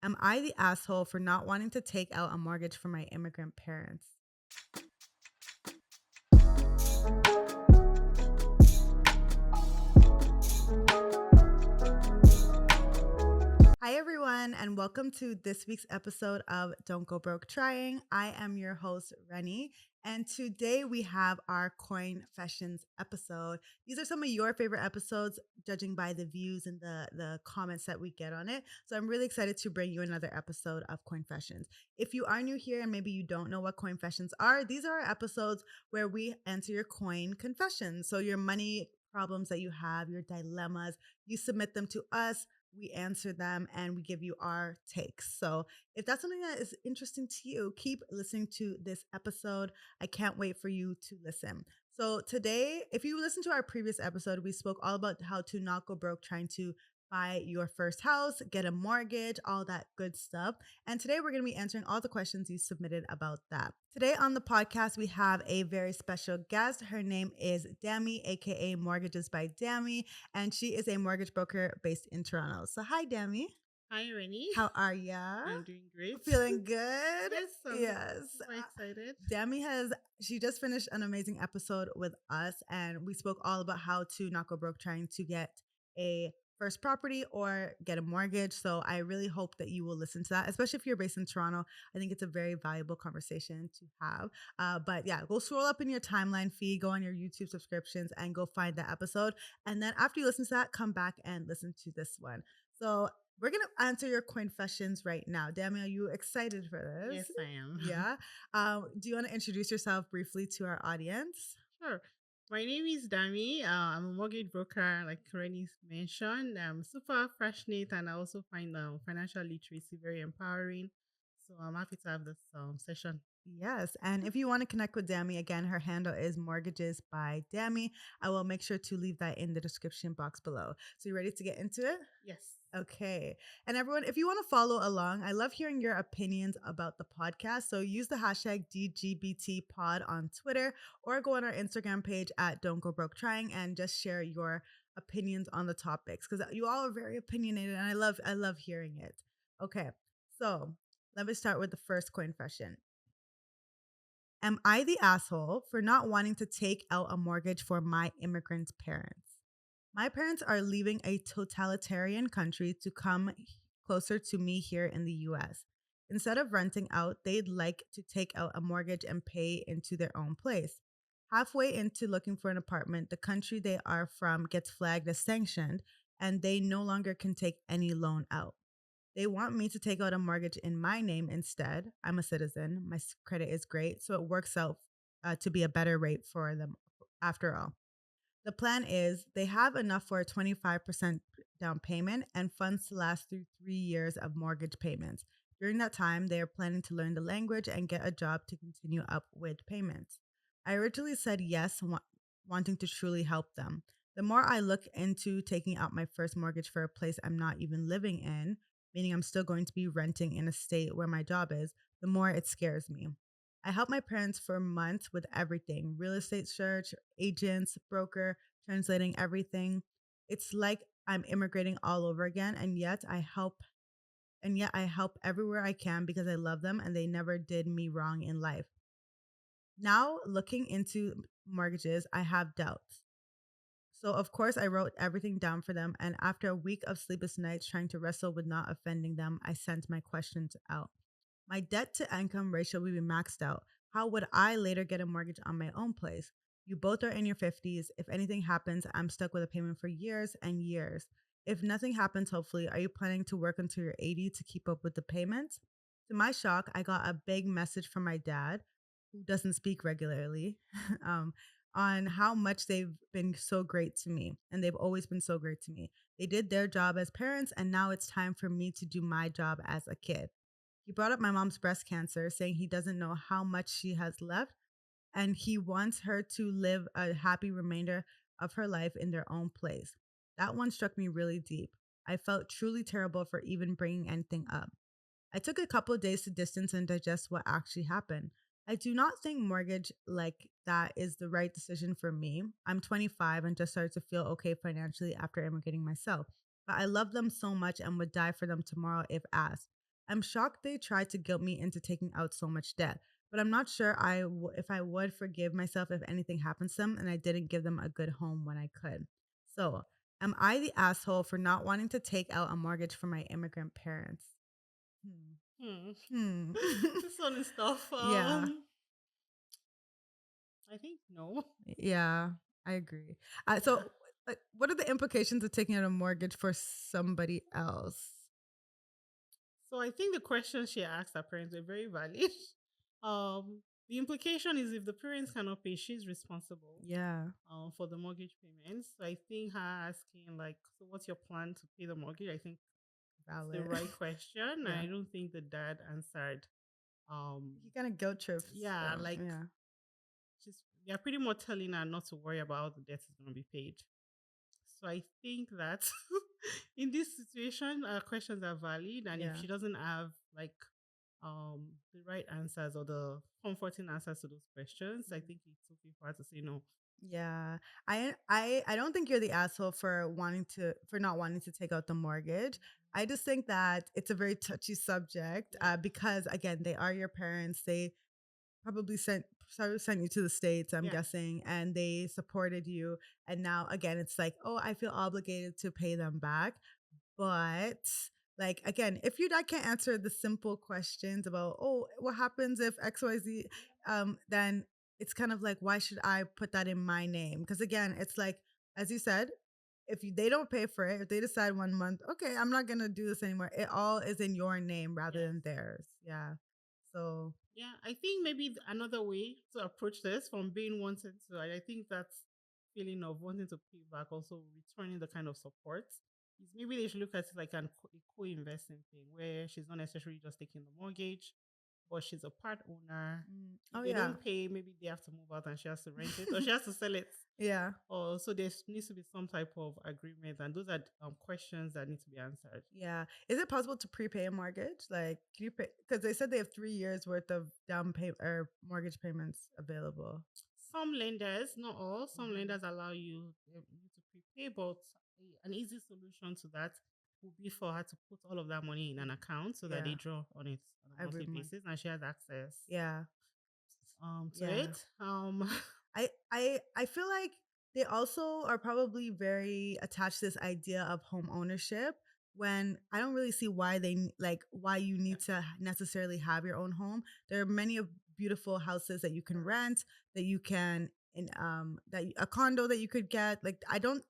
Am I the asshole for not wanting to take out a mortgage for my immigrant parents? Hi, everyone, and welcome to this week's episode of Don't Go Broke Trying. I am your host, Reni, and today we have our Coinfessions episode. These are some of your favorite episodes, judging by the views and the comments that we get on it. So I'm really excited to bring you another episode of Coinfessions. If you are new here and maybe you don't know what Coinfessions are, these are our episodes where we answer your coin confessions. So your money problems that you have, your dilemmas, you submit them to us, we answer them, and we give you our takes. So if that's something that is interesting to you, keep listening to this episode. I can't wait for you to listen. So today, if you listen to our previous episode, we spoke all about how to not go broke trying to buy your first house, get a mortgage, all that good stuff. And today we're going to be answering all the questions you submitted about that. Today on the podcast, we have a very special guest. Her name is Dammy, aka Mortgages by Dammy, and she is a mortgage broker based in Toronto. So hi, Dammy. Hi, Reni. How are ya? I'm doing great. Feeling good? Yes, I'm Yes. super excited. Dammy she just finished an amazing episode with us, and we spoke all about how to not go broke trying to get a first property or get a mortgage. So I really hope that you will listen to that, especially if you're based in Toronto. I think it's a very valuable conversation to have. But yeah, go scroll up in your timeline feed, go on your YouTube subscriptions, and go find that episode. And then after you listen to that, come back and listen to this one. So we're going to answer your confessions right now. Dammy, are you excited for this? Yes, I am. Yeah. Do you want to introduce yourself briefly to our audience? Sure. My name is Dami. I'm a mortgage broker, like Reni mentioned. I'm super passionate, and I also find financial literacy very empowering. So I'm happy to have this session. Yes. And if you want to connect with Dammy, again, her handle is Mortgages by Dammy. I will make sure to leave that in the description box below. So you ready to get into it? Yes. Okay. And everyone, if you want to follow along, I love hearing your opinions about the podcast. So use the hashtag DGBT pod on Twitter or go on our Instagram page at Don't Go Broke Trying and just share your opinions on the topics because you all are very opinionated and I love hearing it. Okay. So let me start with the first confession. Am I the asshole for not wanting to take out a mortgage for my immigrant parents? My parents are leaving a totalitarian country to come closer to me here in the US. Instead of renting out, they'd like to take out a mortgage and pay into their own place. Halfway into looking for an apartment, the country they are from gets flagged as sanctioned and they no longer can take any loan out. They want me to take out a mortgage in my name instead. I'm a citizen. My credit is great. So it works out to be a better rate for them after all. The plan is they have enough for a 25% down payment and funds to last through 3 years of mortgage payments. During that time, they are planning to learn the language and get a job to continue up with payments. I originally said yes, wanting to truly help them. The more I look into taking out my first mortgage for a place I'm not even living in, meaning I'm still going to be renting in a state where my job is, the more it scares me. I helped my parents for months with everything: real estate search, agents, broker, translating everything. It's like I'm immigrating all over again, and yet I help everywhere I can because I love them and they never did me wrong in life. Now, looking into mortgages, I have doubts. So, of course, I wrote everything down for them. And after a week of sleepless nights trying to wrestle with not offending them, I sent my questions out. My debt to income ratio will be maxed out. How would I later get a mortgage on my own place? You both are in your 50s. If anything happens, I'm stuck with a payment for years and years. If nothing happens, hopefully, are you planning to work until you're 80 to keep up with the payments? To my shock, I got a big message from my dad, who doesn't speak regularly, um, on how much they've been so great to me. And they've always been so great to me. They did their job as parents, and now it's time for me to do my job as a kid. He brought up my mom's breast cancer, saying he doesn't know how much she has left and he wants her to live a happy remainder of her life in their own place. That one struck me really deep. I felt truly terrible for even bringing anything up. I took a couple of days to distance and digest what actually happened. I do not think mortgage like that is the right decision for me. I'm 25 and just started to feel okay financially after immigrating myself. But I love them so much and would die for them tomorrow if asked. I'm shocked they tried to guilt me into taking out so much debt, but I'm not sure if I would forgive myself if anything happens to them and I didn't give them a good home when I could. So, am I the asshole for not wanting to take out a mortgage for my immigrant parents? Hmm. Hmm. Hmm. This one is tough. Yeah. I think no. Yeah, I agree. So, like, what are the implications of taking out a mortgage for somebody else? So I think the questions she asked her parents are very valid. The implication is if the parents cannot pay, she's responsible Yeah, for the mortgage payments. So I think her asking like, so what's your plan to pay the mortgage? I think it's the valid. right question. Yeah, I don't think the dad answered. Um, he kind of guilt trips yeah, them. like Yeah, she's they're pretty much telling her not to worry about how the debt is going to be paid. So I think that in this situation, questions are valid, and if yeah. she doesn't have like the right answers or the comforting answers to those questions, I Mhm. think it's okay for her to say no. Yeah. I don't think you're the asshole for not wanting to take out the mortgage. I just think that it's a very touchy subject Yeah, because again, they are your parents. They probably sent you to the States, I'm yeah, guessing, and they supported you. And now again, it's like, oh, I feel obligated to pay them back. But like again, if your dad can't answer the simple questions about, oh, what happens if XYZ, then it's kind of like, why should I put that in my name? Because again, it's like, as you said, they don't pay for it, if they decide 1 month, okay, I'm not gonna do this anymore. It all is in your name rather yes. than theirs. Yeah. So Yeah, I think maybe another way to approach this from being wanted to, I think that's feeling of wanting to pay back, also returning the kind of support, is maybe they should look at it like a co-investing thing where she's not necessarily just taking the mortgage, but she's a part owner. If oh they yeah. don't pay, maybe they have to move out and she has to rent it or she has to sell it. Yeah. Or so there needs to be some type of agreement, and those are questions that need to be answered. Yeah. Is it possible to prepay a mortgage? Like, can you pay? Because they said they have 3 years worth of down payment or mortgage payments available. Some lenders, not all, some Mhm. lenders allow you to prepay, but an easy solution to that would be for her to put all of that money in an account so that they Yeah. draw on it on a Every monthly month. basis and she has access Yeah. to Yeah. it. I feel like they also are probably very attached to this idea of home ownership when I don't really see why why you Yeah, need to necessarily have your own home. There are many of beautiful houses that you can rent, that you can a condo that you could get. Like I don't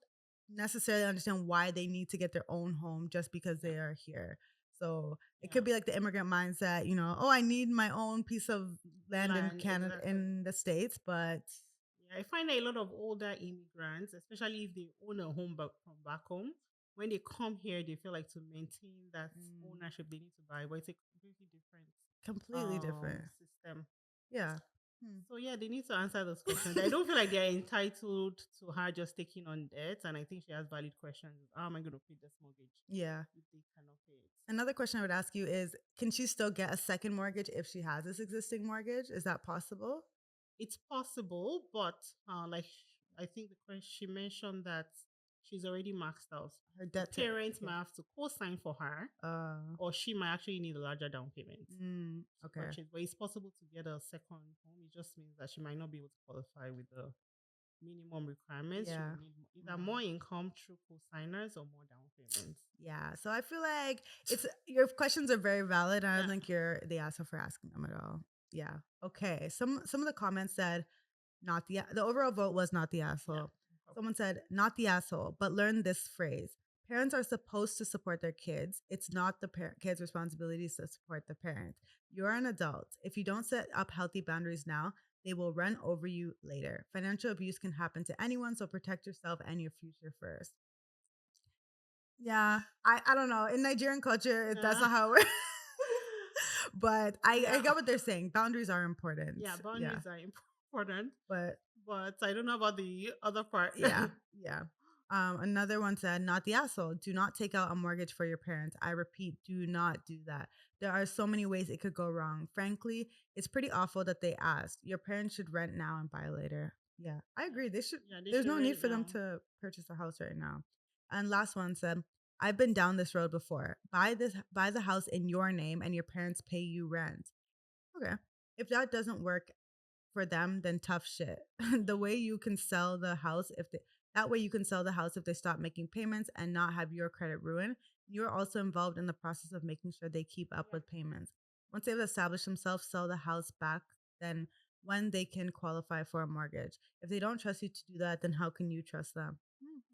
necessarily understand why they need to get their own home just because yeah, they are here. So it yeah. could be like the immigrant mindset, oh, I need my own piece of land in Land, Canada exactly. in the States, but Yeah, I find that a lot of older immigrants, especially if they own a home from back home, when they come here, they feel like to maintain that mm, ownership they need to buy, but it's a completely different completely different. system. Yeah. Hmm. So yeah, they need to answer those questions. I don't feel like they're entitled to her just taking on debt, and I think she has valid questions. How am I going to pay this mortgage Yeah. if they cannot pay it? Another question I would ask you is, can she still get a second mortgage if she has this existing mortgage? Is that possible? It's possible, but I think the question she mentioned that she's already maxed out. Her The debt to parents okay. might have to co-sign for her, or she might actually need a larger down payment to Okay. purchase. But it's possible to get a second home. It just means that she might not be able to qualify with the minimum requirements. She will Yeah. need either More. more income through co-signers or more down payments. Yeah. So I feel like it's your questions are very valid. And I don't Yeah, think you're the asshole for asking them at all. Yeah. Okay. Some of the comments said not the overall vote was not the yeah. asshole. No problem. Someone said not the asshole, but learn this phrase. Parents are supposed to support their kids. It's not the kids' responsibility to support the parent. You're an adult. If you don't set up healthy boundaries now, they will run over you later. Financial abuse can happen to anyone, so protect yourself and your future first. Yeah, I don't know. In Nigerian culture, that's Yeah, not how it works. But I yeah, get what they're saying. Boundaries are important. yeah. Yeah. Boundaries are important, But but I don't know about the other part. yeah, yeah. Another one said, not the asshole. Do not take out a mortgage for your parents. I repeat, do not do that. There are so many ways it could go wrong. Frankly, it's pretty awful that they asked. Your parents should rent now and buy later. Yeah, I Yeah, agree. They should, yeah. They there's should no need rent for them now. to purchase a house right now. And last one said, I've been down this road before. Buy the house in your name and your parents pay you rent. Okay. If that doesn't work for them, then tough shit. The way you can sell the house if they that way you can sell the house if they stop making payments and not have your credit ruined. You're also involved in the process of making sure they keep up Yeah. with payments. Once they've established themselves, sell the house back then when they can qualify for a mortgage. If they don't trust you to do that, then how can you trust them?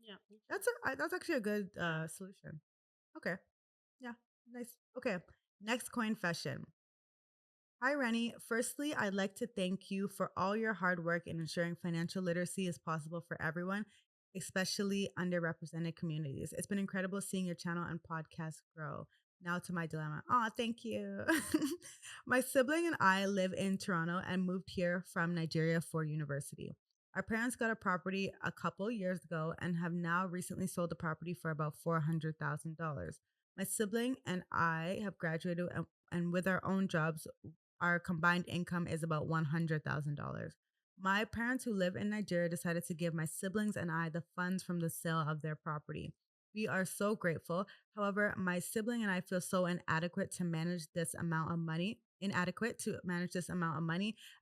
Yeah. That's actually a good Yeah. solution. Okay. Yeah. Nice. Okay. Next confession. Hi, Reni. Firstly, I'd like to thank you for all your hard work in ensuring financial literacy is possible for everyone, especially underrepresented communities. It's been incredible seeing your channel and podcast grow. Now to my dilemma. Aw, thank you. My sibling and I live in Toronto and moved here from Nigeria for university. Our parents got a property a couple years ago and have now recently sold the property for about $400,000. My sibling and I have graduated and with our own jobs, our combined income is about $100,000. My parents, who live in Nigeria, decided to give my siblings and I the funds from the sale of their property. We are so grateful. However, my sibling and I feel so inadequate to manage this amount of money,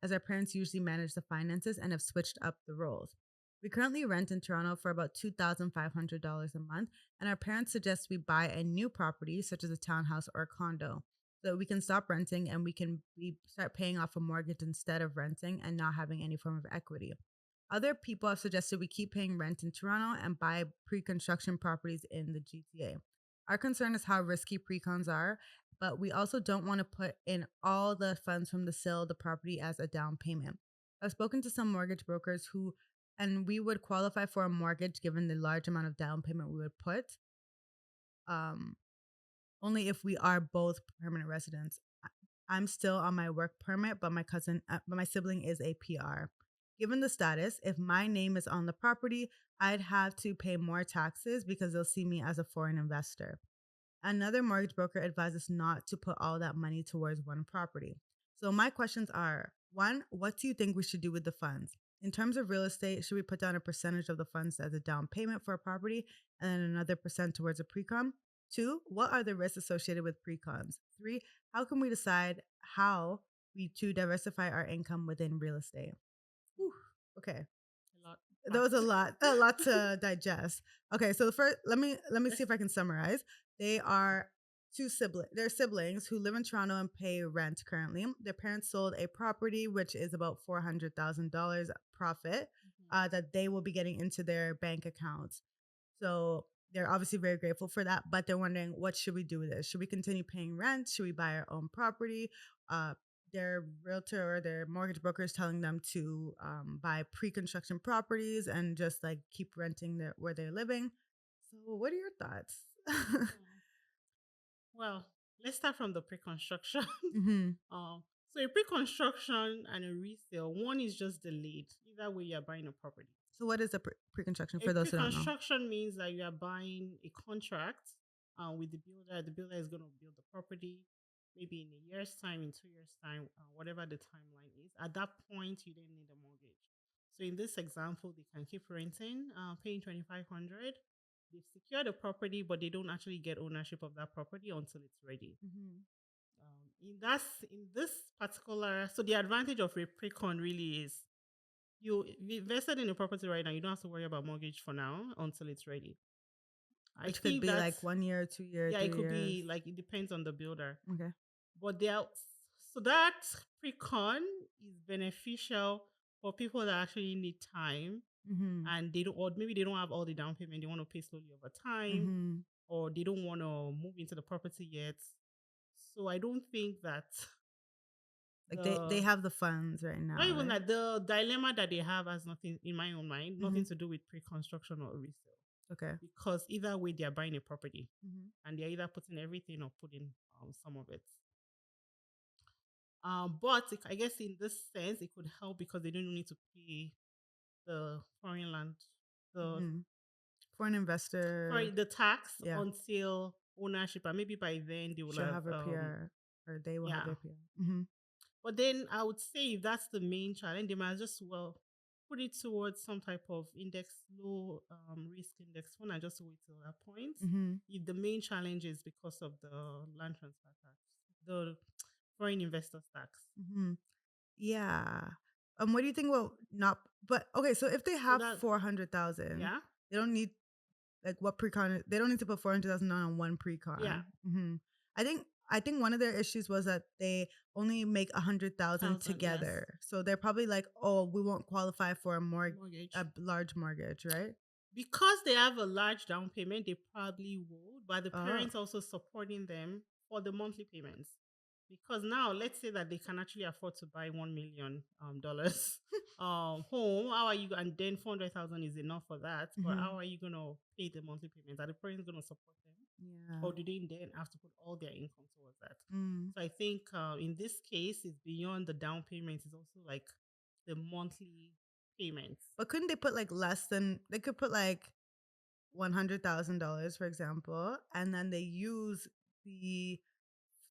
as our parents usually manage the finances and have switched up the roles. We currently rent in Toronto for about $2,500 a month, and our parents suggest we buy a new property, such as a townhouse or a condo, so we can stop renting and we start paying off a mortgage instead of renting and not having any form of equity. Other people have suggested we keep paying rent in Toronto and buy pre-construction properties in the GTA. Our concern is how risky pre-cons are, but we also don't want to put in all the funds from the sale of the property as a down payment. I've spoken to some mortgage brokers and we would qualify for a mortgage given the large amount of down payment we would put. Um, Only if we are both permanent residents. I'm still on my work permit, but my sibling is a PR. Given the status, if my name is on the property, I'd have to pay more taxes because they'll see me as a foreign investor. Another mortgage broker advised us not to put all that money towards one property. So my questions are: one, what do you think we should do with the funds? In terms of real estate, should we put down a percentage of the funds as a down payment for a property and then another percent towards a precon? Two, what are the risks associated with precons? Three, how can we decide how we to diversify our income within real estate? Whew, okay, A lot that was packed. a lot to digest. Okay, so the first, let me see if I can summarize. They are they're siblings who live in Toronto and pay rent currently. Their parents sold a property which is about $400,000 profit Mhm. that they will be getting into their bank accounts. So they're obviously very grateful for that, but they're wondering, what should we do with this? Should we continue paying rent? Should we buy our own property? Uh, their realtor or their mortgage broker is telling them to buy pre-construction properties and just like keep renting where they're living. So, what are your thoughts? Hmm. Well, let's start from the pre-construction. Hmm. So a pre-construction and a resale, one is just delayed. Either way, you're buying a property. So, what is a pre-construction A for those who don't know? pre-construction means that you are buying a contract with the builder. The builder is going to build the property maybe in a year's time, in 2 years' time, whatever the timeline is. At that point, you then need a mortgage. So in this example, they can keep renting, paying 2,500. They've secured the property, but they don't actually get ownership of that property until it's ready. Hmm. In this particular, so the advantage of a pre-con really is you invested in a property right now. You don't have to worry about mortgage for now until it's ready. I Which could think be that's, like 1 year, 2 year, yeah, it could 3 years. be like, it depends on the builder. Okay. But there, so that pre-con is beneficial for people that actually need time Hmm. and they don't, or maybe they don't have all the down payment. They want to pay slowly over time, Hmm. or they don't want to move into the property yet. So I don't think that Like they the have the funds right not now, even right? that the dilemma that they have has nothing, in my own mind, Hmm. nothing to do with pre-construction or resale. Okay. Because either way, they're buying a property Hmm. and they're either putting everything or putting some of it. But I guess in this sense, it could help because they don't need to pay the foreign land, the Hmm. For an investor, the tax yeah, until ownership, and maybe by then they will she'll have have her PR or they will have yeah. their PR. Hmm. But then I would say if that's the main challenge, they might just well. put it towards some type of index, low risk index fund, and just wait till that point. Mm-hmm. If the main challenge is because of the land transfer tax, the foreign investors tax. Mm-hmm. Yeah. What do you think about not? But okay, so if they So have that 400,000, yeah, they don't need like what pre-con. They don't need to put 400,000 on one yeah, pre-con. Mm-hmm. I think one of their issues was that they only make 100,000 thousand, yes, together, so they're probably like, oh, we won't qualify for a mortgage. large mortgage, right? Because they have a large down payment, they probably would, but the Oh. parents also supporting them for the monthly payments. Because now, let's say that they can actually afford to buy $1 million dollars home. How are you? And then 400,000 is enough for that. But Mm-hmm. how are you gonna pay the monthly payments? Are the parents gonna support them, Yeah. or do they then have to put all their income towards that? Mm. So I think in this case, it's beyond the down payment. It's also like the monthly payments. But couldn't they put like less than? They could put like $100,000, for example, and then they use the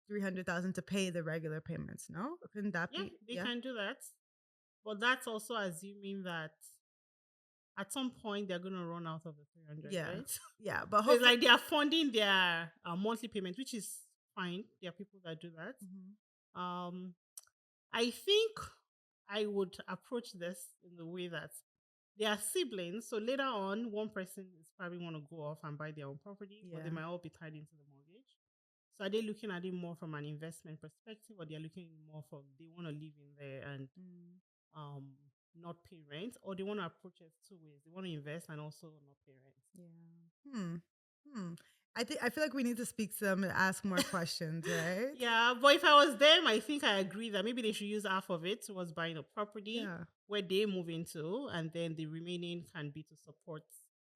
300,000 to pay the regular payments. No, couldn't that Yeah, be? they Yeah, can do that. But that's also assuming that at some point they're going to run out of the 300, yeah, right? yeah. But So it's hopefully, like they are funding their monthly payment, which is fine. There are people that do that. Mhm. Um, I think I would approach this in the way that they are siblings. So later on, one person is probably want to go off and buy their own property, but they Yeah. might all be tied into the mortgage. So are they looking at it more from an investment perspective, or they're looking more from they want to live in there and Mm, um not pay rent, or they want to approach it two ways. They want to invest and also not pay yeah. Hmm. I feel like we need to speak to them and ask more rent. questions, right? Yeah, but if I was them, I think I agree that maybe they should use half of it towards buying a property Yeah. where they move into, and then the remaining can be to support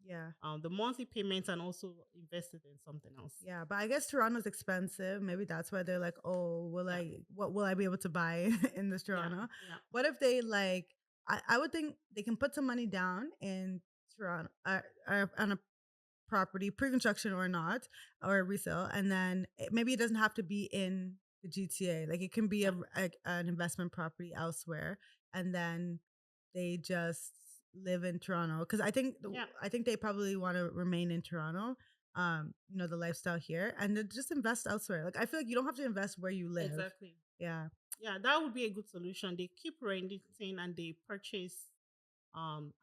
Yeah. the monthly payments and also invest it in something else. Yeah, but I guess Toronto's expensive. Maybe that's why they're like, "Oh, Yeah, what will I be able to buy in this yeah, Toronto?" yeah, What if they like I would think they can put some money down in Toronto on a property, pre-construction or not, or resale, and then maybe it doesn't have to be in the GTA. Like it can be yeah, an investment property elsewhere, and then they just live in Toronto because yeah. I think they probably want to remain in Toronto. The lifestyle here, and then just invest elsewhere. Like I feel like you don't have to invest where you live. Exactly. Yeah. Yeah, that would be a good solution. They keep renting and they purchase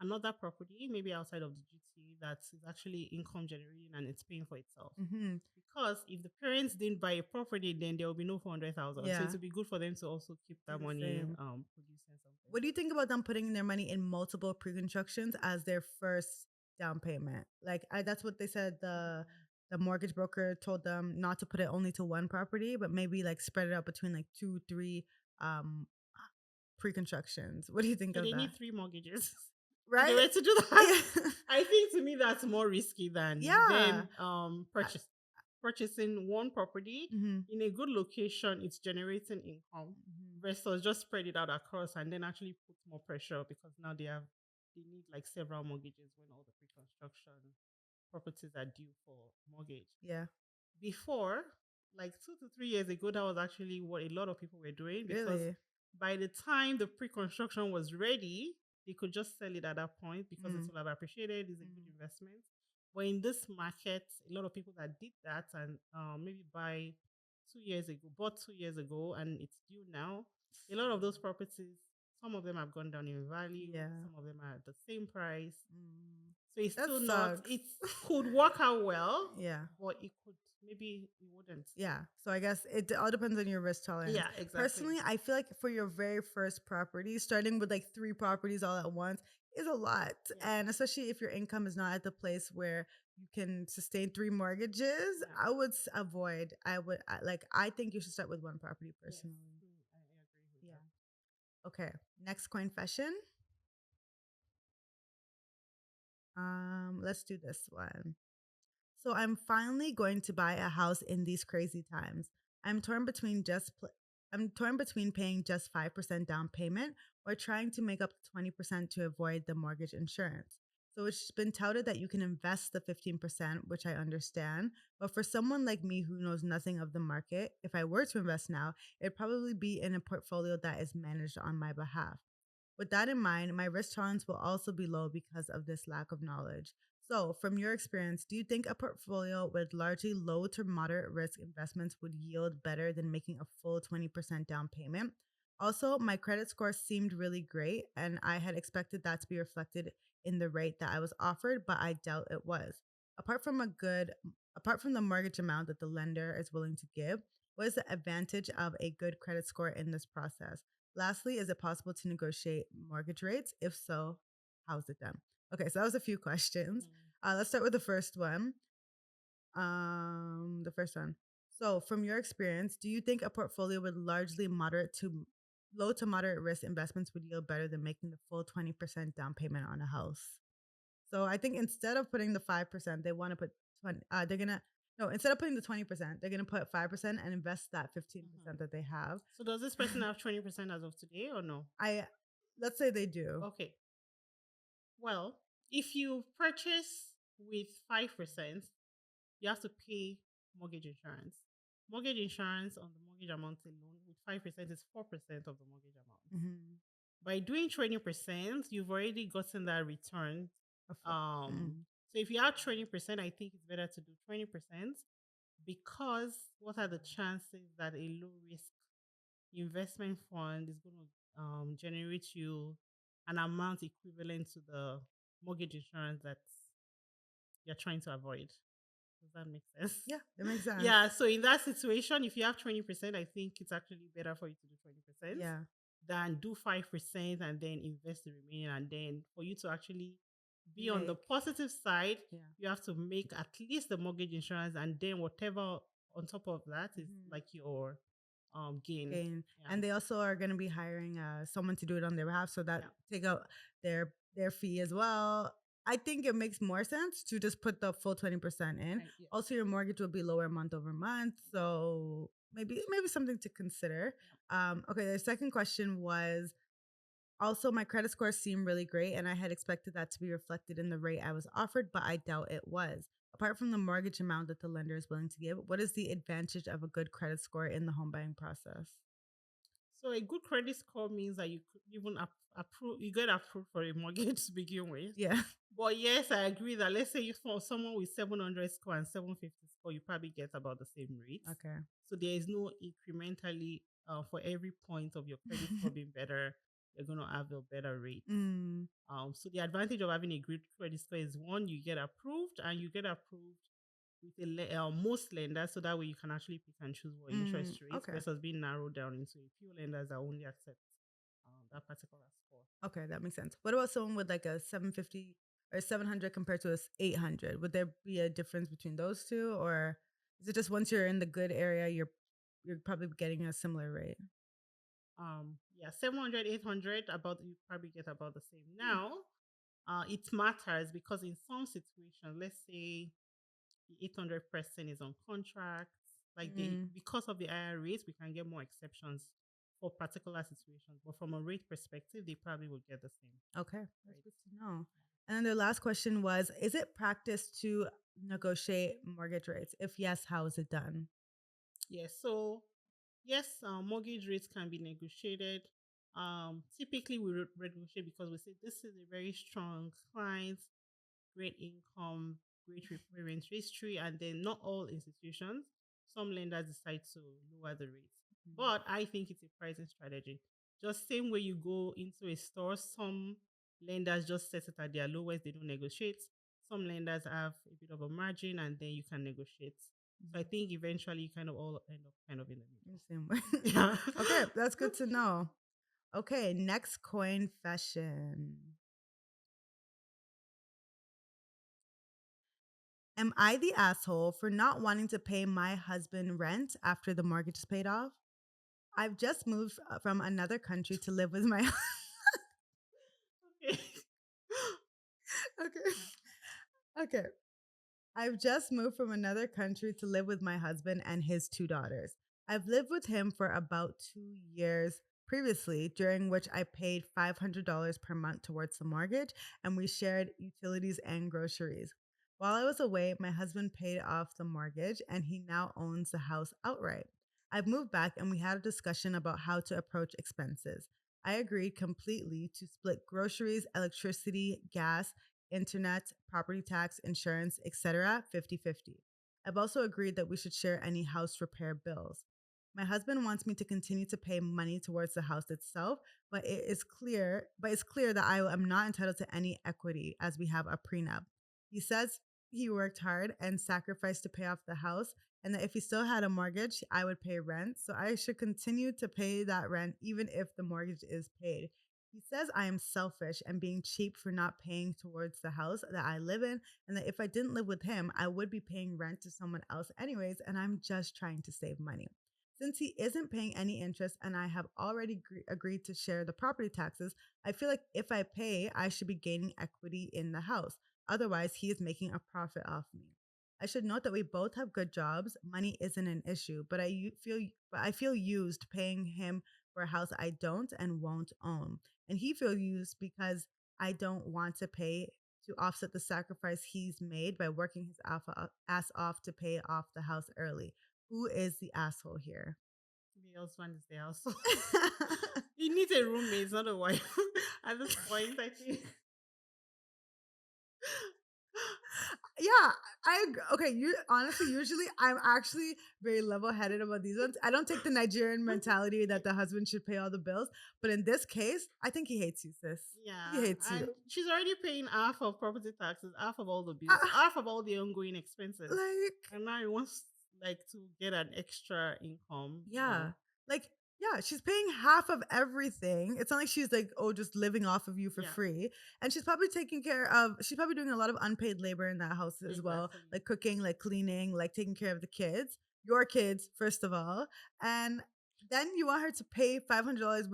another property, maybe outside of the GTA, that is actually income generating and it's paying for itself. Mm-hmm. Because if the parents didn't buy a property, then there will be no 400,000. So it Yeah. would be good for them to also keep Do that the money same. producing something. What do you think about them putting their money in multiple pre-constructions as their first down payment? Like that's what they said. The mortgage broker told them not to put it only to one property, but maybe like spread it out between like two, three um pre-constructions. What do you think So of they that? need three mortgages. If they Right? were to do that, Yeah. I think to me that's more risky than Yeah. them purchasing one property Mm-hmm. in a good location. It's generating income Hmm. versus just spread it out across and then actually put more pressure because now they need like several mortgages when all the pre-construction properties are due for mortgage. Yeah. Before, like 2 to 3 years ago, that was actually what a lot of people were doing because Really? by the time the pre-construction was ready, they could just sell it at that point because it Mm. will have appreciated. It's a good Mm. investment. But in this market, a lot of people that did that and maybe bought 2 years ago, and it's due now. A lot of those properties, some of them have gone down in value. Yeah. Some of them are at the same price. Mm. So it's That still not. sucks. It could work out well, Yeah. but it wouldn't. Yeah. So I guess it all depends on your risk tolerance. Yeah, exactly. Personally, I feel like for your very first property, starting with like three properties all at once is a lot. Yeah, And especially if your income is not at the place where you can sustain three mortgages, yeah. I would avoid. I think you should start with one property Yes, personally. I agree with Yeah. that. Okay. Next confession. Let's do this one. So I'm finally going to buy a house in these crazy times. I'm torn between I'm torn between paying just 5% down payment or trying to make up 20% to avoid the mortgage insurance. So it's been touted that you can invest the 15%, which I understand. But for someone like me who knows nothing of the market, if I were to invest now, it'd probably be in a portfolio that is managed on my behalf. With that in mind, my risk tolerance will also be low because of this lack of knowledge. So, from your experience, do you think a portfolio with largely low to moderate risk investments would yield better than making a full 20% down payment? Also, my credit score seemed really great, and I had expected that to be reflected in the rate that I was offered, but I doubt it was. Apart from a good Apart from the mortgage amount that the lender is willing to give, what is the advantage of a good credit score in this process? Lastly, is it possible to negotiate mortgage rates? If so, how's it done? Okay, so that was a few questions. Mhm. Let's start with the first one. The first one. So, from your experience, do you think a portfolio with largely moderate to low to moderate risk investments would yield better than making the full 20% down payment on a house? So, I think instead of putting the 5%, they want to put 20, they're going to, no, instead of putting the 20%, they're going to put 5% and invest that 15% Mhm. that they have. So does this person have 20% as of today or no? I, let's say they do. Okay. Well, if you purchase with 5%, you have to pay mortgage insurance. Mortgage insurance on the mortgage amount alone with 5% is 4% of the mortgage amount. Mhm. By doing 20%, you've already gotten that return. Affo Um, mm, so if you have 20%, I think it's better to do 20% because what are the chances that a low risk investment fund is going to generate you an amount equivalent to the mortgage insurance that you're trying to avoid? Does that make sense? yeah, it makes sense. Yeah. So in that situation, if you have 20%, I think it's actually better for you to do 20% Yeah, than do 5% and then invest the remaining. And then for you to actually be on the make positive side, yeah. you have to make at least the mortgage insurance and then whatever on top of that is Mhm. like your gain. Gain, Yeah. and they also are gonna be hiring, someone to do it on their behalf, so that Yeah. take out their fee as well. I think it makes more sense to just put the full 20% in. Right. Yes. Also, your mortgage will be lower month over month, so maybe something to consider. Yeah. Okay, the second question was also, my credit score seemed really great, and I had expected that to be reflected in the rate I was offered, but I doubt it was. Apart from the mortgage amount that the lender is willing to give, what is the advantage of a good credit score in the home buying process? So a good credit score means that you could even approve, you get approved for a mortgage to begin with. Yeah. But yes, I agree that let's say you for someone with 700 score and 750 score, you probably get about the same rates. Okay. So there is no incrementally for every point of your credit score being better, you're going to have a better rate. Mm, So the advantage of having a good credit score is one, you get approved and you get approved with most lenders, so that way you can actually pick and choose what interest rates okay. versus being narrowed down into a few lenders that only accept that particular score. Okay, that makes sense. What about someone with like a 750 or 700 compared to a 800? Would there be a difference between those two, or is it just once you're in the good area, you're probably getting a similar rate? Yeah, 700, 800, about you probably get about the same. Hmm. Now, it matters because in some situations, let's say the 800 person is on contract, like they Mm, because of the higher rates, we can get more exceptions for particular situations. But from a rate perspective, they probably would get the same okay, that's rate. good to know. And then the last question was, is it practice to negotiate mortgage rates? If yes, how is it done? Yes. So yes, mortgage rates can be negotiated. Typically, we negotiate because we say this is a very strong client, great income, great repayment history, and then not all institutions. Some lenders decide to lower the rates, Mm, but I think it's a pricing strategy. Just same way you go into a store, some lenders just set it at their lowest; they don't negotiate. Some lenders have a bit of a margin, and then you can negotiate. So I mhm. think eventually you kind of all end up kind of in the In middle. the same way. Yeah. Okay, that's good to know. Okay, next coin fashion. Am I the asshole for not wanting to pay my husband rent after the mortgage is paid off? I've just moved from another country to live with my Okay. Okay. Okay. I've just moved from another country to live with my husband and his two daughters. I've lived with him for about 2 years previously, during which I paid $500 per month towards the mortgage and we shared utilities and groceries. While I was away, my husband paid off the mortgage and he now owns the house outright. I've moved back and we had a discussion about how to approach expenses. I agreed completely to split groceries, electricity, gas, internet, property tax, insurance, etc. 50-50. I've also agreed that we should share any house repair bills. My husband wants me to continue to pay money towards the house itself, but it's clear that I am not entitled to any equity as we have a prenup. He says he worked hard and sacrificed to pay off the house, and that if he still had a mortgage, I would pay rent. So I should continue to pay that rent even if the mortgage is paid. He says I am selfish and being cheap for not paying towards the house that I live in, and that if I didn't live with him, I would be paying rent to someone else anyways, and I'm just trying to save money. Since he isn't paying any interest and I have already agreed to share the property taxes, I feel like if I pay, I should be gaining equity in the house. Otherwise, he is making a profit off me. I should note that we both have good jobs. Money isn't an issue, but I feel used paying him for a house I don't and won't own. And he feels used because I don't want to pay to offset the sacrifice he's made by working his ass off to pay off the house early. Who is the asshole here? The husband is the house. He needs a roommate, not a wife. At this point, I think. Yeah, okay. You honestly, usually I'm actually very level-headed about these ones. I don't take the Nigerian mentality that the husband should pay all the bills, but in this case, I think he hates you, sis. He Yeah, hates and you. she's already paying half of property taxes, half of all the bills, Uh, half of all the ongoing expenses, like, and now he wants like to get an extra income. yeah. Like, yeah, she's paying half of everything. It's not like she's like, oh, just living off of you for Yeah, free. And she's probably doing a lot of unpaid labor in that house as well, exactly. like cooking, like cleaning, like taking care of the kids, your kids, first of all. And then you want her to pay $500,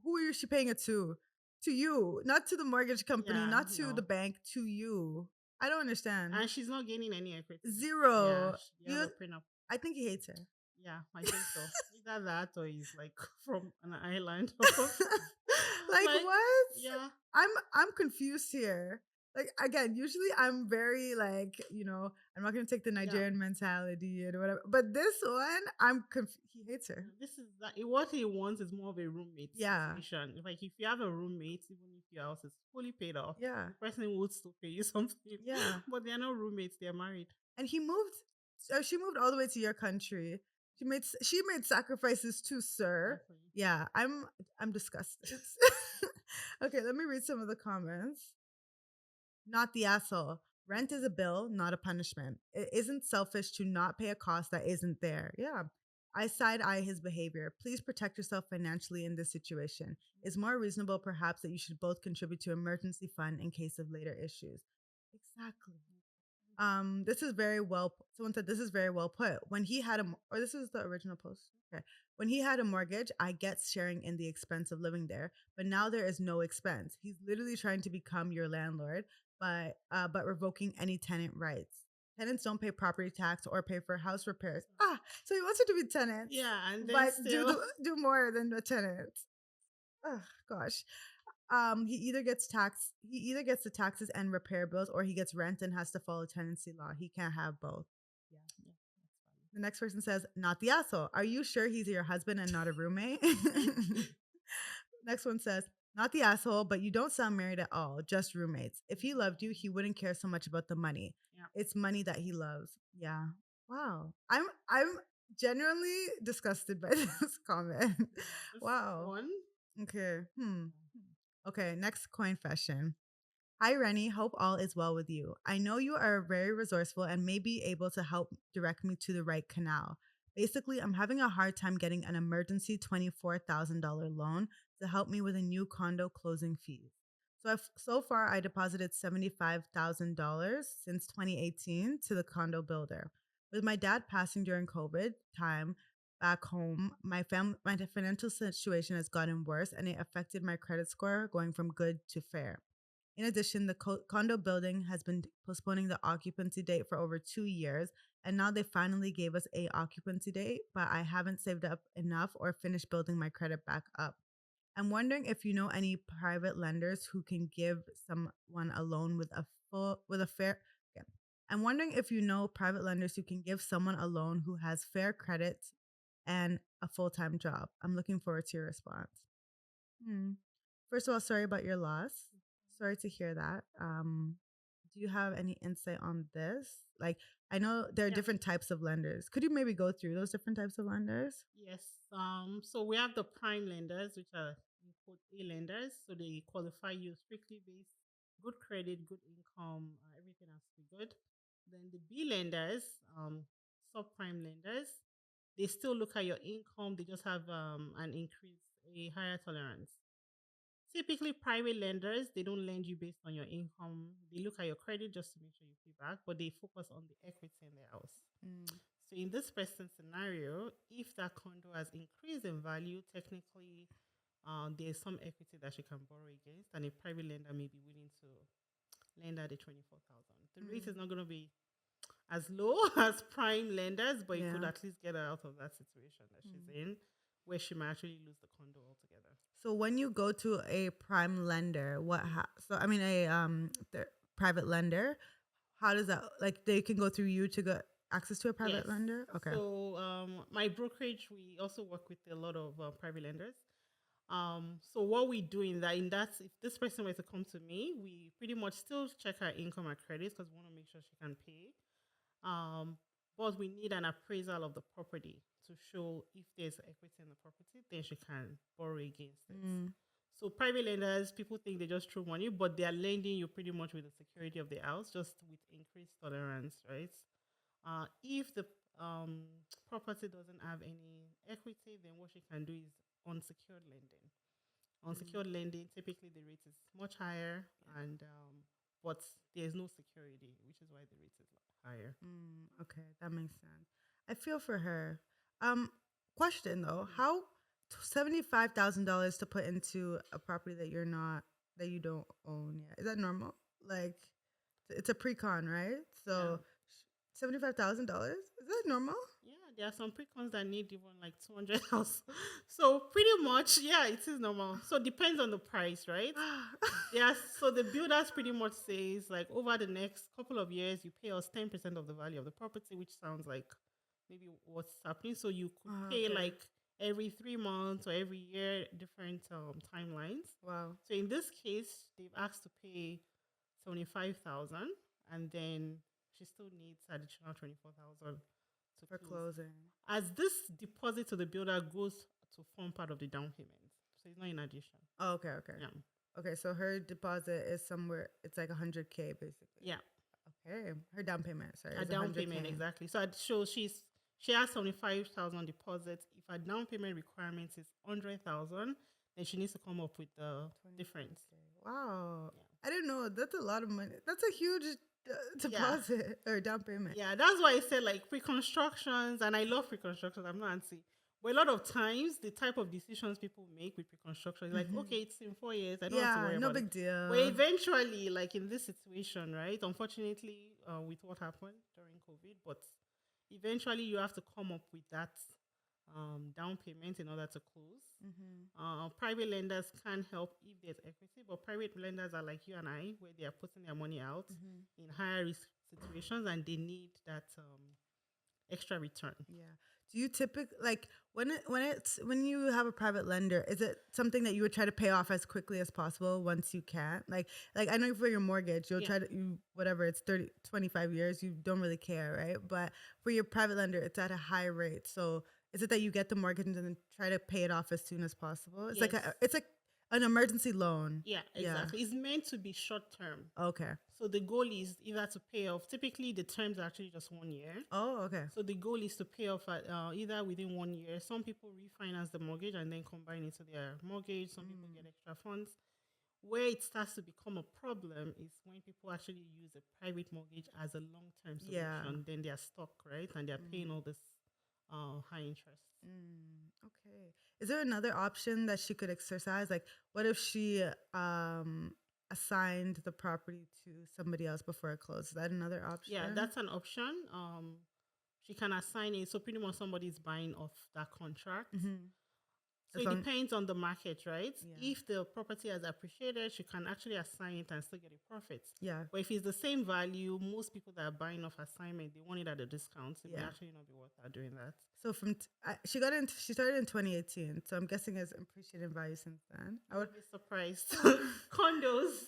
who is she paying it to? To you, not to the mortgage company, Yeah, not to the no, bank, to you. I don't understand. and she's not gaining any equity. Yeah, Zero. you have You, a prenup. I think he hates her. Yeah, I think so. Either that or he's like from an island or something. Like Like, what? yeah, I'm confused here. Like again, usually I'm very like, I'm not gonna take the yeah. Nigerian mentality and whatever. But this one, he hates her. This is that what he wants is more of a roommate Yeah. situation. Like if you have a roommate, even if your house is fully paid off, Yeah. the person would still pay you something. Yeah. But they're not roommates; they're married. And she moved all the way to your country. She made sacrifices too, sir. Exactly. Yeah, I'm disgusted. Okay, let me read some of the comments. Not the asshole. Rent is a bill, not a punishment. It isn't selfish to not pay a cost that isn't there. Yeah. I side eye his behavior. Please protect yourself financially in this situation. It's more reasonable, perhaps, that you should both contribute to emergency fund in case of later issues. Exactly. This is very well. Someone said this is very well put. When he had or this is the original post. Okay. When he had a mortgage, I get sharing in the expense of living there, but now there is no expense. He's literally trying to become your landlord, but revoking any tenant rights. Tenants don't pay property tax or pay for house repairs. So he wants you to be tenants, Yeah, and then but do still, do more than the tenants. Oh gosh. He either gets the taxes and repair bills, or he gets rent and has to follow tenancy law. He can't have both. yeah, yeah, The next person says, not the asshole. Are you sure he's your husband and not a roommate? Next one says, not the asshole, but you don't sound married at all, just roommates. If he loved you, he wouldn't care so much about the money. yeah. It's money that he loves. Yeah. Wow. I'm genuinely disgusted by this comment. This Wow. one, Okay. Okay, next confession. Hi, Reni. Hope all is well with you. I know you are very resourceful and may be able to help direct me to the right canal. Basically, I'm having a hard time getting an emergency $24,000 loan to help me with a new condo closing fees. So far, I deposited $75,000 since 2018 to the condo builder. With my dad passing during COVID time back home, my financial situation has gotten worse and it affected my credit score going from good to fair. In addition, the condo building has been postponing the occupancy date for over 2 years, and now they finally gave us a occupancy date, but I haven't saved up enough or finished building my credit back up. I'm wondering if you know any private lenders who can give someone a loan with a fair. Yeah. I'm wondering if you know private lenders who can give someone a loan who has fair credit and a full-time job. I'm looking forward to your response. Hmm. First of all, sorry about your loss. Sorry to hear that. Do you have any insight on this? Like, I know there are Yeah. different types of lenders. Could you maybe go through those different types of lenders? Yes. So we have the prime lenders, which are in quote A lenders. So they qualify you strictly based good credit, good income, everything has to be good. Then the B lenders, subprime lenders, they still look at your income. They just have an increase, a higher tolerance. Typically, private lenders, they don't lend you based on your income. They look at your credit just to make sure you pay back, but they focus on the equity in their house. Mm. So in this person scenario, if that condo has increased in value, technically there's some equity that she can borrow against, and a private lender may be willing to lend her the 24,000. The rate is Mm. not going to be as low as prime lenders, but it could Yeah. at least get her out of that situation that she's Mm. in, where she might actually lose the condo altogether. So when you go to a prime lender, so I mean the private lender, how does that like they can go through you to get access to a Yes. private lender? Okay. So my brokerage, we also work with a lot of private lenders. So what we do in that, if this person were to come to me, we pretty much still check her income and credits because we want to make sure she can pay. Um, but we need an appraisal of the property to show if there's equity in the property, then she can borrow against it. Mm. So private lenders, people think they just throw money, but they are lending you pretty much with the security of the house, just with increased tolerance, right? If the um, property doesn't have any equity, then what she can do is unsecured lending. Mm. Unsecured lending, typically the rate is much higher, Yeah. and but there's no security, which is why the rate is higher. Okay, that makes sense. I feel for her. Um, Question though, Mm. how $75,000 to put into a property that you don't own yet? Is that normal? Like, it's a pre-con, right? Yeah. So $75,000 is that normal? Yeah, there are some pre-cons that need even like 200 house. So pretty much, yeah, it is normal. So depends on the price, right? Yeah, so the builders pretty much says like over the next couple of years, you pay us 10% of the value of the property, which sounds like maybe what's happening. So you could pay Okay. like every 3 months or every year, different timelines. Wow. So in this case, they've asked to pay 75,000, and then she still needs additional 24,000 to For close. closing. As this deposit to the builder goes to form part of the down payment, so it's not in addition. Oh, okay, okay. Yeah, Okay, so her deposit is somewhere it's like 100K basically. yeah, Okay. Her down payment, sorry, a is down payment 100K. exactly. So she has 75,000 deposit. If her down payment requirement is 100,000, then she needs to come up with the difference. 25K. Wow. Yeah. I didn't know. That's a lot of money. That's a huge Yeah. deposit or down payment. Yeah, that's why I said like pre-constructions, and I love pre-constructions. I'm not anti, but a lot of times the type of decisions people make with pre-construction is like, Mhm. okay, it's in 4 years, I don't have to Yeah, worry no about it. big deal. But eventually, like in this situation, right? Unfortunately, with what happened during COVID, but eventually you have to come up with that down payment in order to close. Private lenders can help if there's equity, but private lenders are like you and I, where they are putting their money out in higher risk situations and they need that extra return. Yeah. Do you typically like when you have a private lender, is it something that you would try to pay off as quickly as possible once you can? Like I know for your mortgage, you'll Yeah. try to you whatever, it's 30 25 years, you don't really care, right? But for your private lender, it's at a high rate. So is it that you get the mortgage and then try to pay it off as soon as possible? It's Yes. it's like an emergency loan. Yeah, exactly. It's meant to be short term. Okay. So the goal is either to pay off. Typically, the terms are actually just 1 year. Oh, okay. So the goal is to pay off at, either within 1 year. Some people refinance the mortgage and then combine it to their mortgage. Some people get extra funds. Where it starts to become a problem is when people actually use a private mortgage as a long-term solution. Yeah. Then they are stuck, right? And they are paying all this high interest. Okay. Is there another option that she could exercise? Like, what if she assigned the property to somebody else before it closed? Is that another option? Yeah, that's an option. She can assign it. So pretty much somebody is buying off that contract. So As it long, depends on the market, right? yeah, If the property has appreciated, she can actually assign it and still get a profit. yeah, But if it's the same value, most people that are buying off assignment, they want it at a discount. It may yeah. actually not be worth her doing that. So she started in 2018. So I'm guessing it's appreciated in value since then. I would. You'll be surprised. Condos.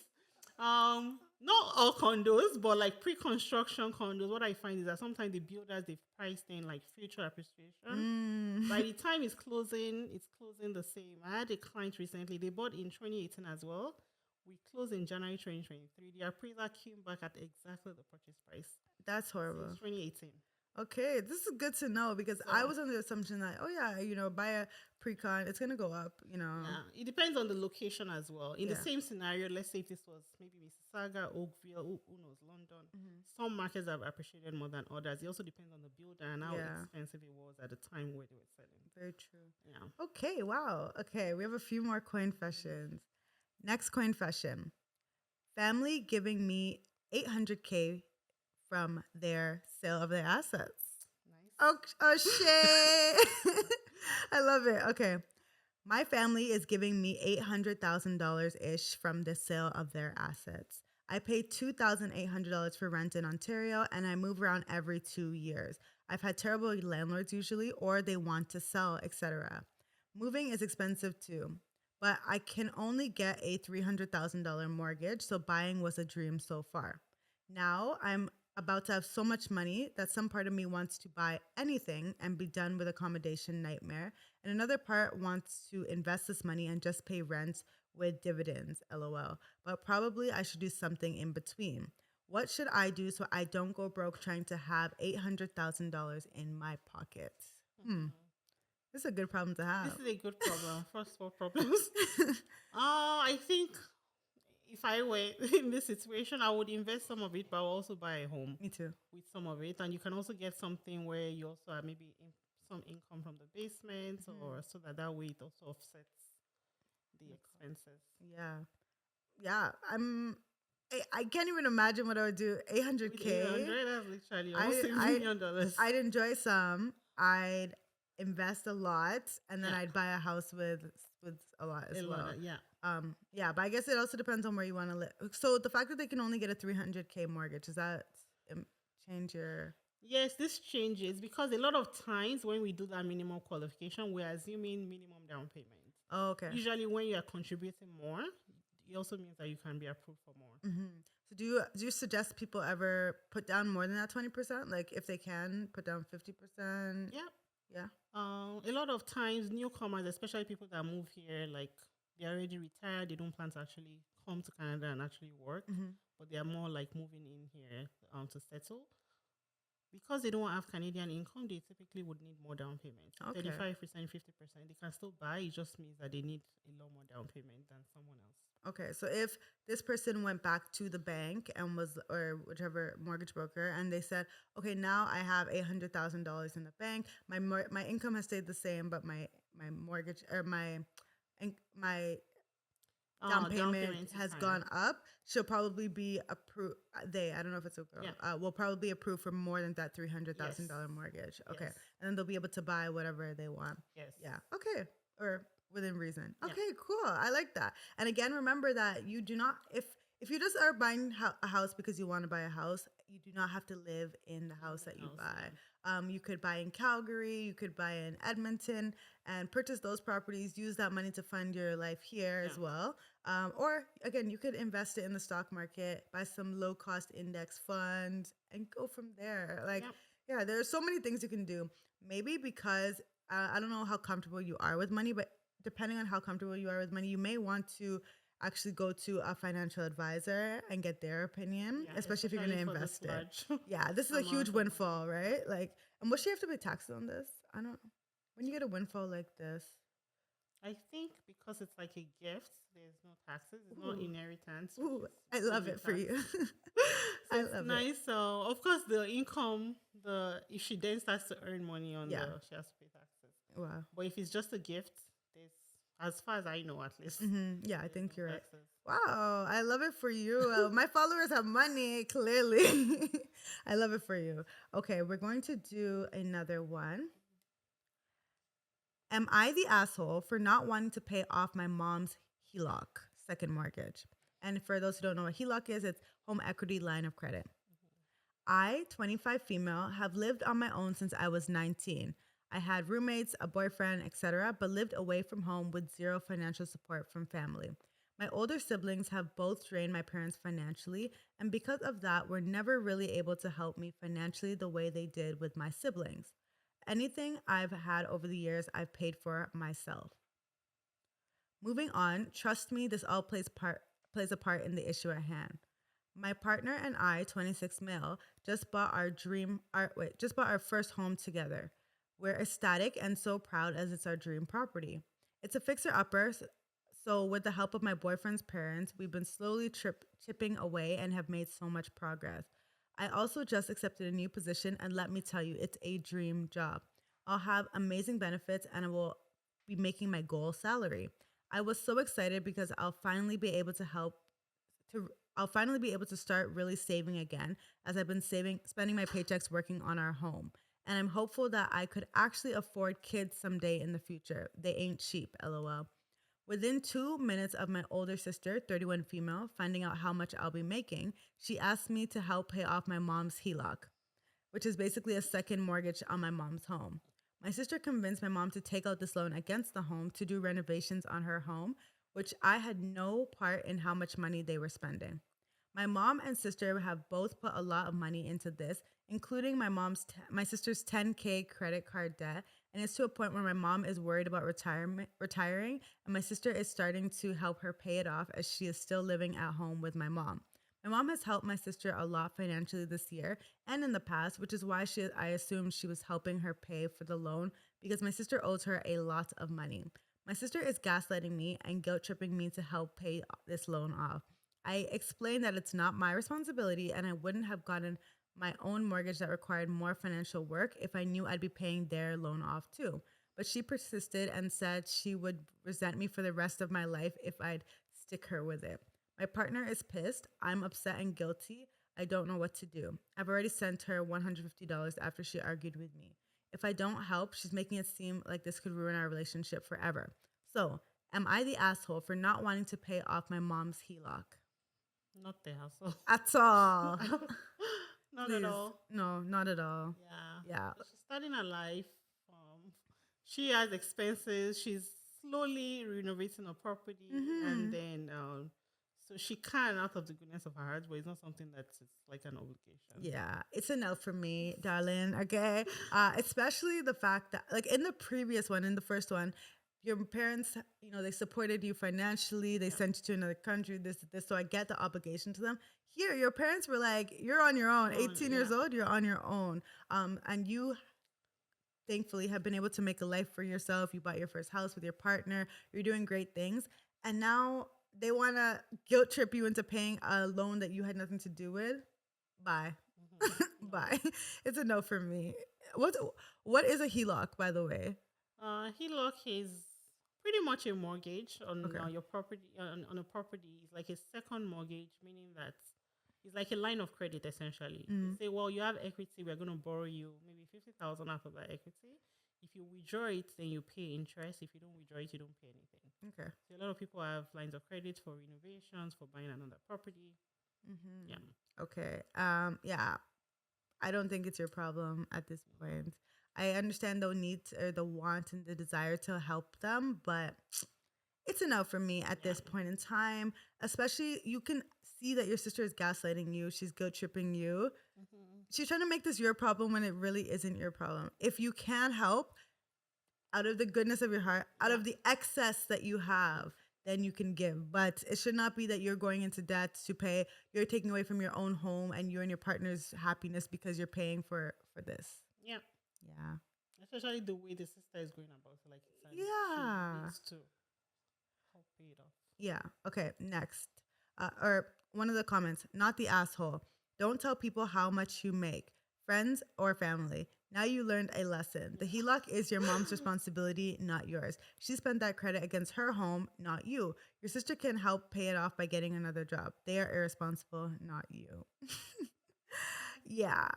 Not all condos, but like pre-construction condos. What I find is that sometimes the builders they've priced in like future appreciation. By Mm. the time it's closing the same. I had a client recently. They bought in 2018 as well. We closed in January 2023. The appraiser came back at exactly the purchase price That's since horrible. 2018. Okay, this is good to know because I So was under the assumption that, oh yeah, buy a pre-con, it's gonna go up. yeah, it depends on the location as well. In the Yeah. same scenario, let's say if this was maybe Mississauga, Oakville, who knows, London. Mhm. Some markets have appreciated more than others. It also depends on the builder and how Yeah. expensive it was at the time where they were selling. Very true. Yeah. Okay, wow. Okay, we have a few more Coinfessions. Next Coinfession. Family giving me 800K from their sale of their assets. Nice. Oh shit. I love it. Okay. My family is giving me $800,000 ish from the sale of their assets. I pay $2,800 for rent in Ontario and I move around every 2 years. I've had terrible landlords usually, or they want to sell, etc. Moving is expensive too, but I can only get a $300,000 mortgage, so buying was a dream so far. Now I'm about to have so much money that some part of me wants to buy anything and be done with accommodation nightmare, and another part wants to invest this money and just pay rent with dividends, lol. But probably I should do something in between. What should I do so I don't go broke trying to have $800,000 in my pocket? Mhm. This is a good problem to This have. is a good problem. First world problems. I think if I were in this situation, I would invest some of it, but I will also buy a home Me too. with some of it. And you can also get something where you also have maybe some income from the basement, or so that way it also offsets the expenses. Yeah. Yeah. I can't even imagine what I would do. With 800K. 800, that's literally almost I $1 million. I'd enjoy some. I'd invest a lot, and then Yeah, I'd buy a house with a lot a as lot. well. Yeah. Yeah, but I guess it also depends on where you want to live. So the fact that they can only get a 300K mortgage, does that change your? Yes, this changes because a lot of times when we do that minimum qualification, we're assuming minimum down payment. Oh, okay. Usually, when you are contributing more, it also means that you can be approved for more. So do you suggest people ever put down more than that 20%? Like if they can put down 50%? Yeah. Yeah. A lot of times, newcomers, especially people that move here, like they're already retired, they don't plan to actually come to Canada and actually work, but they are more like moving in here to settle. Because they don't have Canadian income, they typically would need more down payment. Okay. 35%, 50%. They can still buy. It just means that they need a lot more down payment than someone else. Okay, so if this person went back to the bank and or whichever mortgage broker, and they said, okay, now I have $800,000 in the bank. My income has stayed the same, but my mortgage or my down payment has gone up. She'll probably be approved. I don't know if it's a girl. Yeah. Will probably be approved for more than that $300,000 Yes. mortgage. Okay, Yes. and then they'll be able to buy whatever they want. Yes. Yeah. Okay. Or within reason. Yeah. Okay. Cool. I like that. And again, remember that you do not if you just are buying a house because you want to buy a house, you do not have to live in the house that you buy. You could buy in Calgary, you could buy in Edmonton, and purchase those properties. Use that money to fund your life here as well. Or again, you could invest it in the stock market, buy some low cost index funds, and go from there. Like, yeah, there are so many things you can do. Maybe because I don't know how comfortable you are with money, but depending on how comfortable you are with money, you may want to actually go to a financial advisor and get their opinion, especially if you're going to invest it. Yeah, this is a huge windfall, right? Like, and what should you have to pay taxes on this? I don't know. When you get a windfall like this, I think because it's like a gift, there's no taxes. It's not inheritance. Ooh, I love it for you. I love nice. It. So of course the income, if she then starts to earn money on she has to pay taxes. Wow. But if it's just a gift, there's, as far as I know at least. Yeah, I think you're taxes. Right. Wow, I love it for you. My followers have money, clearly. I love it for you. Okay, we're going to do another one. Am I the asshole for not wanting to pay off my mom's HELOC, second mortgage? And for those who don't know what HELOC is, it's home equity line of credit. I, 25 female, have lived on my own since I was 19. I had roommates, a boyfriend, etc., but lived away from home with zero financial support from family. My older siblings have both drained my parents financially, and because of that, were never really able to help me financially the way they did with my siblings. Anything I've had over the years, I've paid for myself. Moving on, trust me, this all plays a part in the issue at hand. My partner and I, 26 male, just bought our first home together. We're ecstatic and so proud as it's our dream property. It's a fixer upper, so with the help of my boyfriend's parents, we've been slowly chipping away and have made so much progress. I also just accepted a new position, and let me tell you, it's a dream job. I'll have amazing benefits and I will be making my goal salary. I was so excited because to I'll finally be able to start really saving again as I've been spending my paychecks working on our home. And I'm hopeful that I could actually afford kids someday in the future. They ain't cheap, lol. Within 2 minutes of my older sister, 31 female, finding out how much I'll be making, she asked me to help pay off my mom's HELOC, which is basically a second mortgage on my mom's home. My sister convinced my mom to take out this loan against the home to do renovations on her home, which I had no part in how much money they were spending. My mom and sister have both put a lot of money into this, including my sister's 10K credit card debt, and it's to a point where my mom is worried about retiring, and my sister is starting to help her pay it off as she is still living at home with my mom. My mom has helped my sister a lot financially this year and in the past, which is why I assumed she was helping her pay for the loan because my sister owes her a lot of money. My sister is gaslighting me and guilt tripping me to help pay this loan off. I explained that it's not my responsibility and I wouldn't have gotten my own mortgage that required more financial work if I knew I'd be paying their loan off too. But she persisted and said she would resent me for the rest of my life if I'd stick her with it. My partner is pissed. I'm upset and guilty. I don't know what to do. I've already sent her $150 after she argued with me. If I don't help, she's making it seem like this could ruin our relationship forever. So, am I the asshole for not wanting to pay off my mom's HELOC? Not the hassle. At all. Not at Please. all. No, not at all. Yeah. Yeah. She's starting her life. She has expenses. She's slowly renovating her property, and Mm-hmm. then so she can out of the goodness of her heart, but it's not something that's like an obligation. Yeah, it's a no for me, darling. Okay. Especially the fact that, like, in the previous one, in the first one, your parents, they supported you financially. They Yeah. sent you to another country, this. So I get the obligation to them. Here, your parents were like, you're on your own. 18 years Yeah. old, you're on your own. And you thankfully have been able to make a life for yourself. You bought your first house with your partner. You're doing great things. And now they want to guilt trip you into paying a loan that you had nothing to do with. Bye. No. Bye. It's a no for me. What what is a HELOC, by the way? HELOC is pretty much a mortgage on Okay. your property on a property. It's like a second mortgage, meaning that it's like a line of credit essentially. They Mm, say, well, you have equity, we're going to borrow you maybe 50,000 out of that equity. If you withdraw it, then you pay interest. If you don't withdraw it, you don't pay anything. okay. So a lot of people have lines of credit for renovations, for buying another property. Yeah. Okay. Yeah. I don't think it's your problem at this point. I understand the need or the want and the desire to help them, but it's a no for me at Yeah. this point in time. Especially, you can see that your sister is gaslighting you. She's guilt tripping you. Hmm. She's trying to make this your problem when it really isn't your problem. If you can help out of the goodness of your heart, out Yeah. of the excess that you have, then you can give. But it should not be that you're going into debt to pay. You're taking away from your own home and you and your partner's happiness because you're paying for this. Yeah. Yeah. Especially the way the sister is going about it. Like it's an she Yeah. needs to help pay it off. Yeah. Okay. Next. Or one of the comments, not the asshole. Don't tell people how much you make, friends or family. Now you learned a lesson. The HELOC is your mom's responsibility, not yours. She spent that credit against her home, not you. Your sister can help pay it off by getting another job. They are irresponsible, not you. Yeah.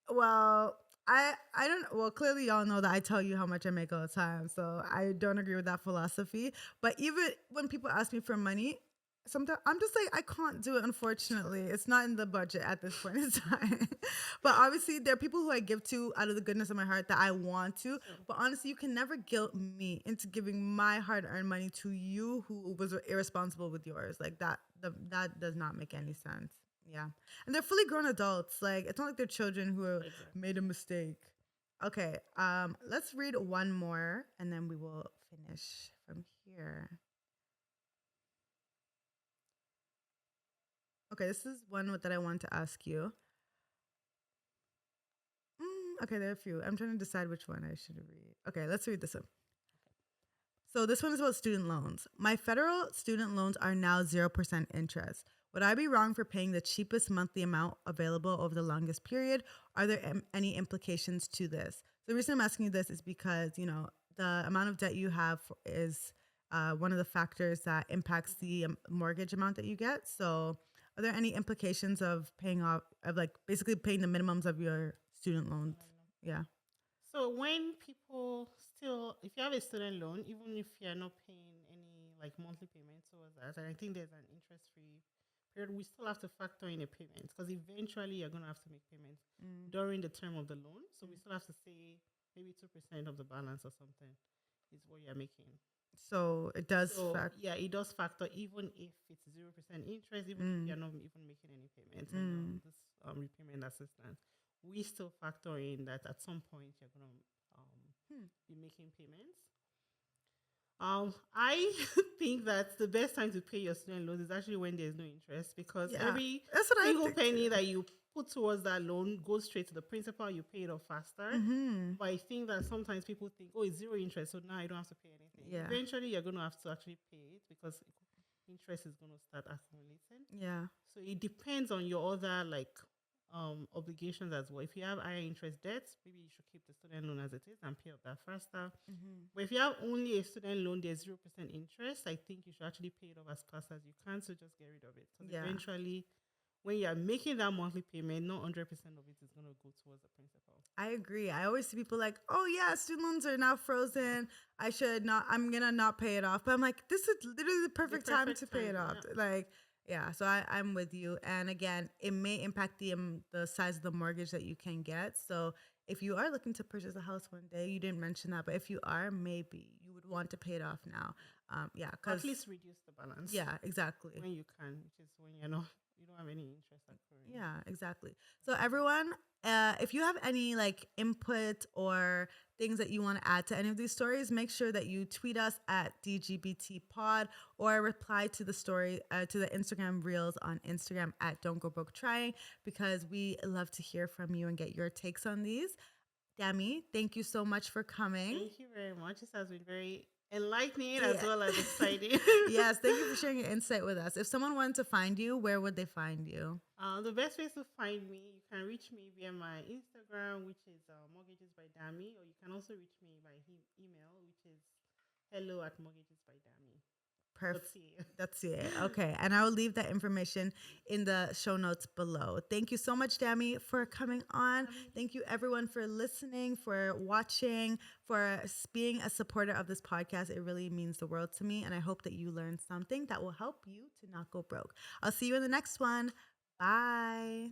Well, I don't well clearly y'all know that I tell you how much I make all the time. So I don't agree with that philosophy. But even when people ask me for money, sometimes I'm just like I can't do it unfortunately. It's not in the budget at this point in time. But obviously there are people who I give to out of the goodness of my heart that I want to. Sure. But honestly, you can never guilt me into giving my hard-earned money to you who was irresponsible with yours. Like that does not make any sense. Yeah. And they're fully grown adults. Like it's not like they're children who are Exactly. made a mistake. Okay, let's read one more and then we will finish from here. Okay, this is one that I want to ask you. Okay, there are a few. I'm trying to decide which one I should read. Okay, let's read this one. So this one is about student loans. My federal student loans are now 0% interest. Would I be wrong for paying the cheapest monthly amount available over the longest period? Are there any implications to this? The reason I'm asking you this is because, the amount of debt you have is one of the factors that impacts the mortgage amount that you get. So are there any implications of paying off, of like basically paying the minimums of your student loans? Yeah. So when people still, if you have a student loan, even if you're not paying any like monthly payment towards that, and I think there's an interest-free period, we still have to factor in a payment because eventually you're going to have to make payments Mm. during the term of the loan. So we still have to say maybe 2% of the balance or something is what you're making. So it does So fact. yeah, it does factor even if it's 0% interest, even if you're not even making any payments on this repayment assistance. We still factor in that at some point you're gonna be making payments. I think that the best time to pay your student loans is actually when there's no interest because Yeah, every that's what I single think penny too. that you put towards that loan goes straight to the principal. You pay it off faster. Mm-hmm. But I think that sometimes people think, oh, it's zero interest, so now I don't have to pay anything. Yeah. Eventually, you're going to have to actually pay it because interest is going to start accumulating. Yeah. So it depends on your other obligations as well. If you have higher interest debts, maybe you should keep the student loan as it is and pay off that faster. Mm-hmm. But if you have only a student loan, there's 0% interest. I think you should actually pay it off as fast as you can. So just get rid of it. Because Yeah. eventually, when you are making that monthly payment, not 100% of it is going to go towards the principal. I agree. I always see people like, oh yeah, student loans are now frozen. I'm gonna not pay it off. But I'm like, this is literally the perfect time to pay it off. Yeah. Like, yeah, so I'm with you. And again, it may impact the size of the mortgage that you can get. So if you are looking to purchase a house one day, you didn't mention that, but if you are, maybe you would want to pay it off now. Yeah, Or at least reduce the balance. Yeah, exactly. When you can, which is when you don't have any interest accruing. Yeah, exactly. So everyone, if you have any like input or things that you want to add to any of these stories, make sure that you tweet us at DGBT Pod or reply to the story to the Instagram reels on Instagram at Don't Go Broke Trying because we love to hear from you and get your takes on these. Dammy, thank you so much for coming. Thank you very much. This has been very enlightening as well as exciting. Yes, thank you for sharing your insight with us. If someone wanted to find you, where would they find you? The best ways to find me, you can reach me via my Instagram, which is Mortgages by Dammy, or you can also reach me by email, which is hello@mortgagesbydammy. Perfect. That's it. Okay. And I will leave that information in the show notes below. Thank you so much, Dammy, for coming on. Thank you, everyone, for listening, for watching, for being a supporter of this podcast. It really means the world to me. And I hope that you learned something that will help you to not go broke. I'll see you in the next one. Bye.